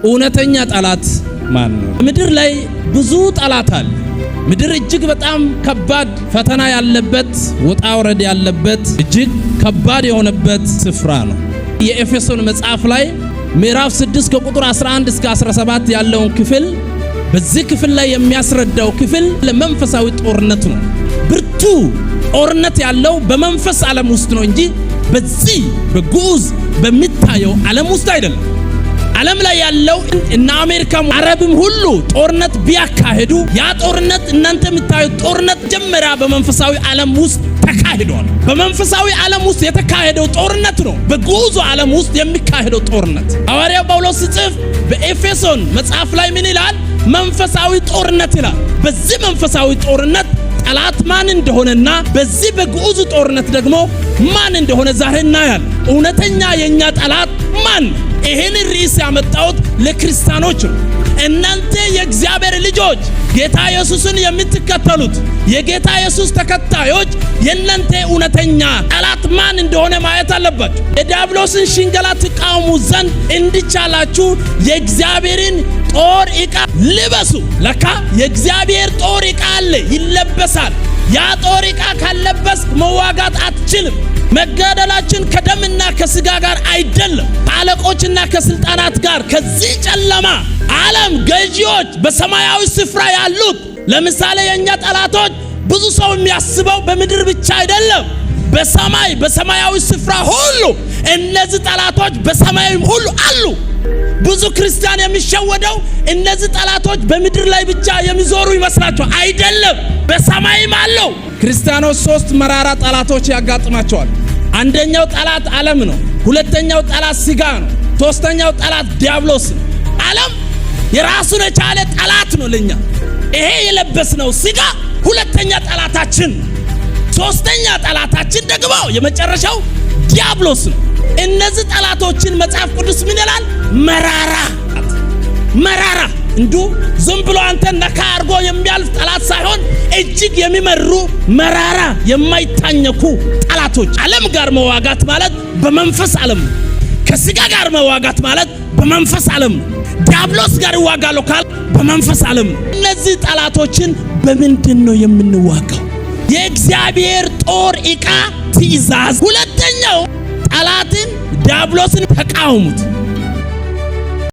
እውነተኛ ጠላት ማን ነው? ምድር ላይ ብዙ ጠላት አለ። ምድር እጅግ በጣም ከባድ ፈተና ያለበት ወጣ ወረድ ያለበት እጅግ ከባድ የሆነበት ስፍራ ነው። የኤፌሶን መጽሐፍ ላይ ምዕራፍ 6 ከቁጥር 11 እስከ 17 ያለውን ክፍል በዚህ ክፍል ላይ የሚያስረዳው ክፍል ለመንፈሳዊ ጦርነት ነው። ብርቱ ጦርነት ያለው በመንፈስ ዓለም ውስጥ ነው እንጂ በዚህ በግዑዝ በሚታየው ዓለም ውስጥ አይደለም። ዓለም ላይ ያለው እና አሜሪካም አረብም ሁሉ ጦርነት ቢያካሄዱ ያ ጦርነት እናንተ የምታዩት ጦርነት ጀመራ በመንፈሳዊ ዓለም ውስጥ ተካሂዷል። በመንፈሳዊ ዓለም ውስጥ የተካሄደው ጦርነት ነው በግዑዝ ዓለም ውስጥ የሚካሄደው ጦርነት። ሐዋርያው ጳውሎስ ሲጽፍ በኤፌሶን መጽሐፍ ላይ ምን ይላል? መንፈሳዊ ጦርነት ይላል። በዚህ መንፈሳዊ ጦርነት ጠላት ማን እንደሆነና በዚህ በግዑዝ ጦርነት ደግሞ ማን እንደሆነ ዛሬ እናያለን። እውነተኛ የኛ ጠላት ማን? ይሄን ርዕስ ያመጣሁት ለክርስቲያኖች ነው። እናንተ የእግዚአብሔር ልጆች ጌታ ኢየሱስን የምትከተሉት የጌታ ኢየሱስ ተከታዮች የእናንተ እውነተኛ ጠላት ማን እንደሆነ ማየት አለባችሁ። የዲያብሎስን ሽንገላ ተቃውሙ ዘንድ እንዲቻላችሁ የእግዚአብሔርን ጦር ዕቃ ልበሱ። ለካ የእግዚአብሔር ጦር ዕቃ አለ፣ ይለበሳል። ያ ጦር ዕቃ ካልለበስክ መዋጋት አትችልም። መጋደላችን ከደምና ከስጋ ጋር አይደለም፣ ከአለቆችና ከስልጣናት ጋር፣ ከዚህ ጨለማ ዓለም ገዢዎች በሰማያዊ ስፍራ ያሉት። ለምሳሌ የኛ ጠላቶች ብዙ ሰው የሚያስበው በምድር ብቻ አይደለም፣ በሰማያዊ ስፍራ ሁሉ እነዚህ ጠላቶች በሰማይም ሁሉ አሉ። ብዙ ክርስቲያን የሚሸወደው እነዚህ ጠላቶች በምድር ላይ ብቻ የሚዞሩ ይመስላቸው አይደለም፣ በሰማይም አለው። ክርስቲያኖች 3 መራራ ጠላቶች ያጋጥማቸዋል። አንደኛው ጠላት ዓለም ነው። ሁለተኛው ጠላት ስጋ ነው። ሶስተኛው ጠላት ዲያብሎስ ነው። ዓለም የራሱን የቻለ ጠላት ነው ለኛ። ይሄ የለበስነው ስጋ ሁለተኛ ጠላታችን፣ ሶስተኛ ጠላታችን ደግሞ የመጨረሻው ዲያብሎስ ነው። እነዚህ ጠላቶችን መጽሐፍ ቅዱስ ምን ይላል? መራራ እንዱ ዝም ብሎ አንተ ነካ አርጎ የሚያልፍ ጠላት ሳይሆን እጅግ የሚመሩ መራራ የማይታኘኩ ጠላቶች። ዓለም ጋር መዋጋት ማለት በመንፈስ ዓለም ነው። ከስጋ ጋር መዋጋት ማለት በመንፈስ ዓለም ነው። ዲያብሎስ ጋር ይዋጋሉ ካል በመንፈስ ዓለም ነው። እነዚህ ጠላቶችን በምንድን ነው የምንዋጋው? የእግዚአብሔር ጦር ዕቃ ትእዛዝ። ሁለተኛው ጠላትን ዲያብሎስን ተቃውሙት።